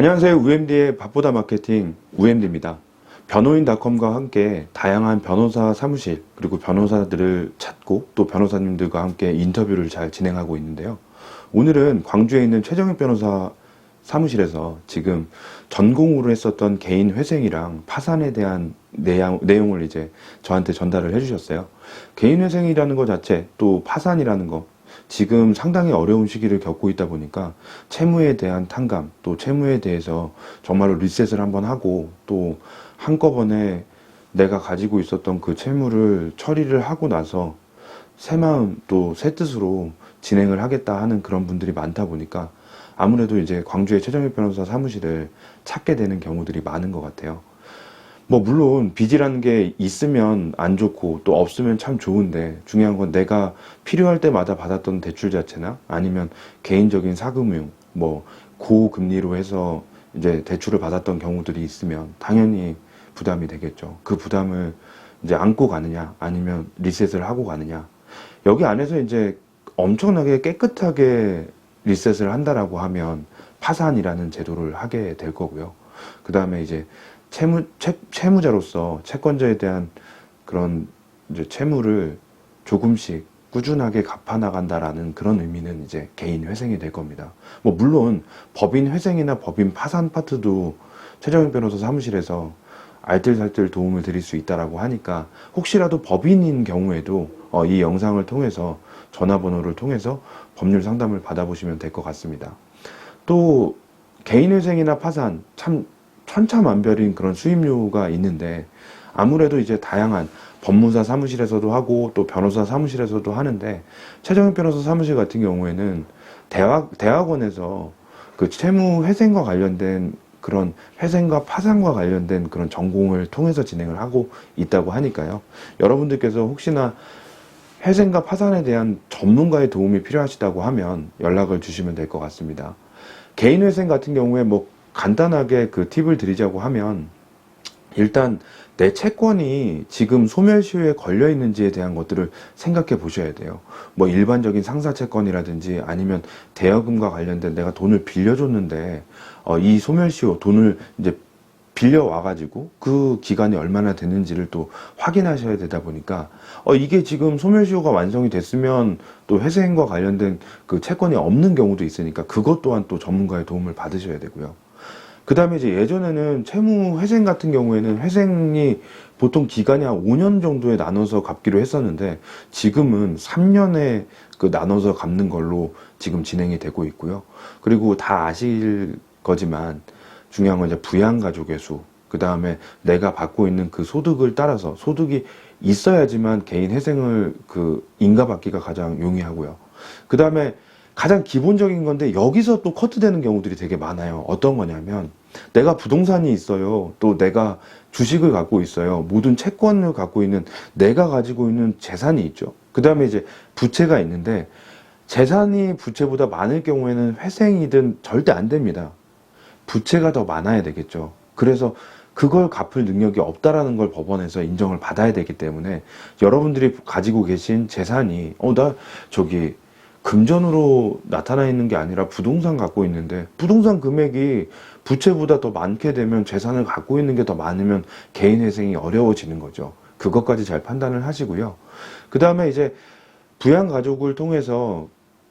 안녕하세요. UMD의 밥보다 마케팅 UMD입니다. 변호인닷컴과 함께 다양한 변호사 사무실 그리고 변호사들을 찾고 또 변호사님들과 함께 인터뷰를 잘 진행하고 있는데요. 오늘은 광주에 있는 최정익 변호사 사무실에서 지금 전공으로 했었던 개인 회생이랑 파산에 대한 내용을 이제 저한테 전달을 해주셨어요. 개인 회생이라는 것 자체 또 파산이라는 거 지금 상당히 어려운 시기를 겪고 있다 보니까 채무에 대한 탕감 또 채무에 대해서 정말로 리셋을 한번 하고 또 한꺼번에 내가 가지고 있었던 그 채무를 처리를 하고 나서 새 마음 또 새 뜻으로 진행을 하겠다 하는 그런 분들이 많다 보니까 아무래도 이제 광주의 최정익 변호사 사무실을 찾게 되는 경우들이 많은 것 같아요. 뭐 물론 빚이라는 게 있으면 안 좋고 또 없으면 참 좋은데 중요한 건 내가 필요할 때마다 받았던 대출 자체나 아니면 개인적인 사금융 뭐 고금리로 해서 이제 대출을 받았던 경우들이 있으면 당연히 부담이 되겠죠. 그 부담을 이제 안고 가느냐 아니면 리셋을 하고 가느냐, 여기 안에서 이제 엄청나게 깨끗하게 리셋을 한다라고 하면 파산이라는 제도를 하게 될 거고요. 그 다음에 이제 채무자로서 채권자에 대한 그런 이제 채무를 조금씩 꾸준하게 갚아 나간다라는 그런 의미는 이제 개인 회생이 될 겁니다. 뭐 물론 법인 회생이나 법인 파산 파트도 최정익 변호사 사무실에서 알뜰살뜰 도움을 드릴 수 있다라고 하니까 혹시라도 법인인 경우에도 이 영상을 통해서 전화번호를 통해서 법률 상담을 받아보시면 될 것 같습니다. 또 개인 회생이나 파산 참 천차만별인 그런 수임료가 있는데 아무래도 이제 다양한 법무사 사무실에서도 하고 또 변호사 사무실에서도 하는데 최정익 변호사 사무실 같은 경우에는 대학원에서 그 채무 회생과 관련된 그런 회생과 파산과 관련된 그런 전공을 통해서 진행을 하고 있다고 하니까요. 여러분들께서 혹시나 회생과 파산에 대한 전문가의 도움이 필요하시다고 하면 연락을 주시면 될 것 같습니다. 개인 회생 같은 경우에 뭐 간단하게 그 팁을 드리자고 하면 일단 내 채권이 지금 소멸시효에 걸려 있는지에 대한 것들을 생각해 보셔야 돼요. 뭐 일반적인 상사 채권이라든지 아니면 대여금과 관련된 내가 돈을 빌려줬는데 이 소멸시효 돈을 이제 빌려 와가지고 그 기간이 얼마나 됐는지를 또 확인하셔야 되다 보니까 이게 지금 소멸시효가 완성이 됐으면 또 회생과 관련된 그 채권이 없는 경우도 있으니까 그것 또한 또 전문가의 도움을 받으셔야 되고요. 그 다음에 이제 예전에는 채무 회생 같은 경우에는 회생이 보통 기간이 한 5년 정도에 나눠서 갚기로 했었는데 지금은 3년에 그 나눠서 갚는 걸로 지금 진행이 되고 있고요. 그리고 다 아실 거지만 중요한 건 이제 부양가족의 수, 그 다음에 내가 받고 있는 그 소득을 따라서 소득이 있어야지만 개인 회생을 그 인가받기가 가장 용이하고요. 그 다음에 가장 기본적인 건데 여기서 또 커트되는 경우들이 되게 많아요. 어떤 거냐면 내가 부동산이 있어요. 또 내가 주식을 갖고 있어요. 모든 채권을 갖고 있는 내가 가지고 있는 재산이 있죠. 그 다음에 이제 부채가 있는데 재산이 부채보다 많을 경우에는 회생이든 절대 안 됩니다. 부채가 더 많아야 되겠죠. 그래서 그걸 갚을 능력이 없다라는 걸 법원에서 인정을 받아야 되기 때문에 여러분들이 가지고 계신 재산이 나 저기 금전으로 나타나 있는 게 아니라 부동산 갖고 있는데 부동산 금액이 부채보다 더 많게 되면 재산을 갖고 있는 게 더 많으면 개인 회생이 어려워지는 거죠. 그것까지 잘 판단을 하시고요. 그 다음에 이제 부양가족을 통해서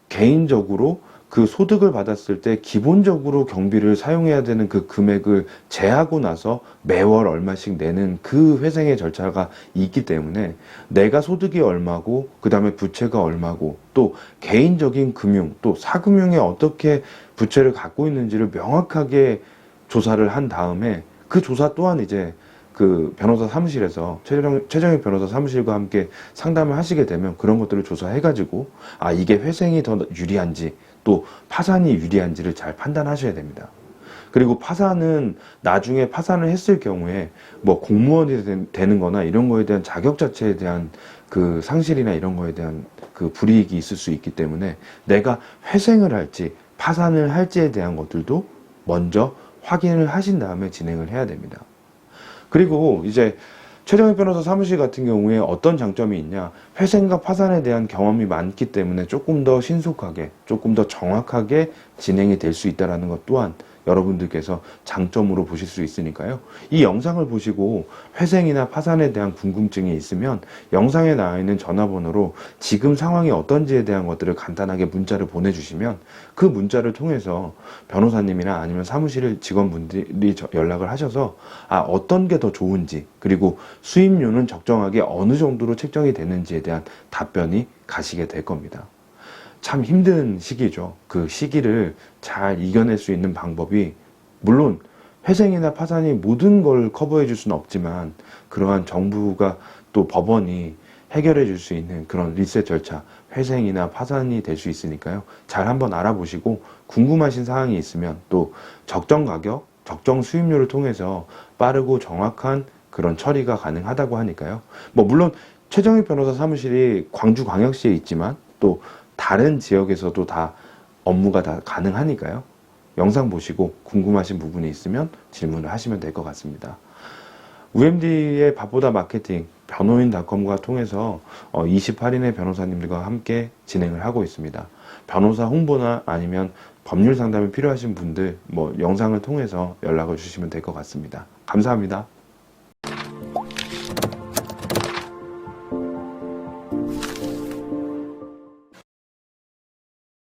개인적으로 그 소득을 받았을 때 기본적으로 경비를 사용해야 되는 그 금액을 제하고 나서 매월 얼마씩 내는 그 회생의 절차가 있기 때문에 내가 소득이 얼마고 그 다음에 부채가 얼마고 또 개인적인 금융 또 사금융에 어떻게 부채를 갖고 있는지를 명확하게 조사를 한 다음에 그 조사 또한 이제 그 변호사 사무실에서 최정익 변호사 사무실과 함께 상담을 하시게 되면 그런 것들을 조사해가지고 이게 회생이 더 유리한지 또 파산이 유리한지를 잘 판단하셔야 됩니다. 그리고 파산은 나중에 파산을 했을 경우에 뭐 공무원이 되는 거나 이런 거에 대한 자격 자체에 대한 그 상실이나 이런 거에 대한 그 불이익이 있을 수 있기 때문에 내가 회생을 할지 파산을 할지에 대한 것들도 먼저 확인을 하신 다음에 진행을 해야 됩니다. 그리고 이제 최정익 변호사 사무실 같은 경우에 어떤 장점이 있냐, 회생과 파산에 대한 경험이 많기 때문에 조금 더 신속하게 조금 더 정확하게 진행이 될 수 있다는 것 또한 여러분들께서 장점으로 보실 수 있으니까요. 이 영상을 보시고 회생이나 파산에 대한 궁금증이 있으면 영상에 나와 있는 전화번호로 지금 상황이 어떤지에 대한 것들을 간단하게 문자를 보내주시면 그 문자를 통해서 변호사님이나 아니면 사무실 직원분들이 연락을 하셔서 어떤 게 더 좋은지, 그리고 수임료는 적정하게 어느 정도로 책정이 되는지에 대한 답변이 가시게 될 겁니다. 참 힘든 시기죠. 그 시기를 잘 이겨낼 수 있는 방법이, 물론 회생이나 파산이 모든 걸 커버해 줄 수는 없지만 그러한 정부가 또 법원이 해결해 줄 수 있는 그런 리셋 절차, 회생이나 파산이 될 수 있으니까요. 잘 한번 알아보시고 궁금하신 사항이 있으면 또 적정 가격, 적정 수임료를 통해서 빠르고 정확한 그런 처리가 가능하다고 하니까요. 물론 최정익 변호사 사무실이 광주광역시에 있지만 또 다른 지역에서도 다 업무가 다 가능하니까요. 영상 보시고 궁금하신 부분이 있으면 질문을 하시면 될 것 같습니다. UMD의 밥보다 마케팅, 변호인닷컴과 통해서 28인의 변호사님들과 함께 진행을 하고 있습니다. 변호사 홍보나 아니면 법률 상담이 필요하신 분들 영상을 통해서 연락을 주시면 될 것 같습니다. 감사합니다.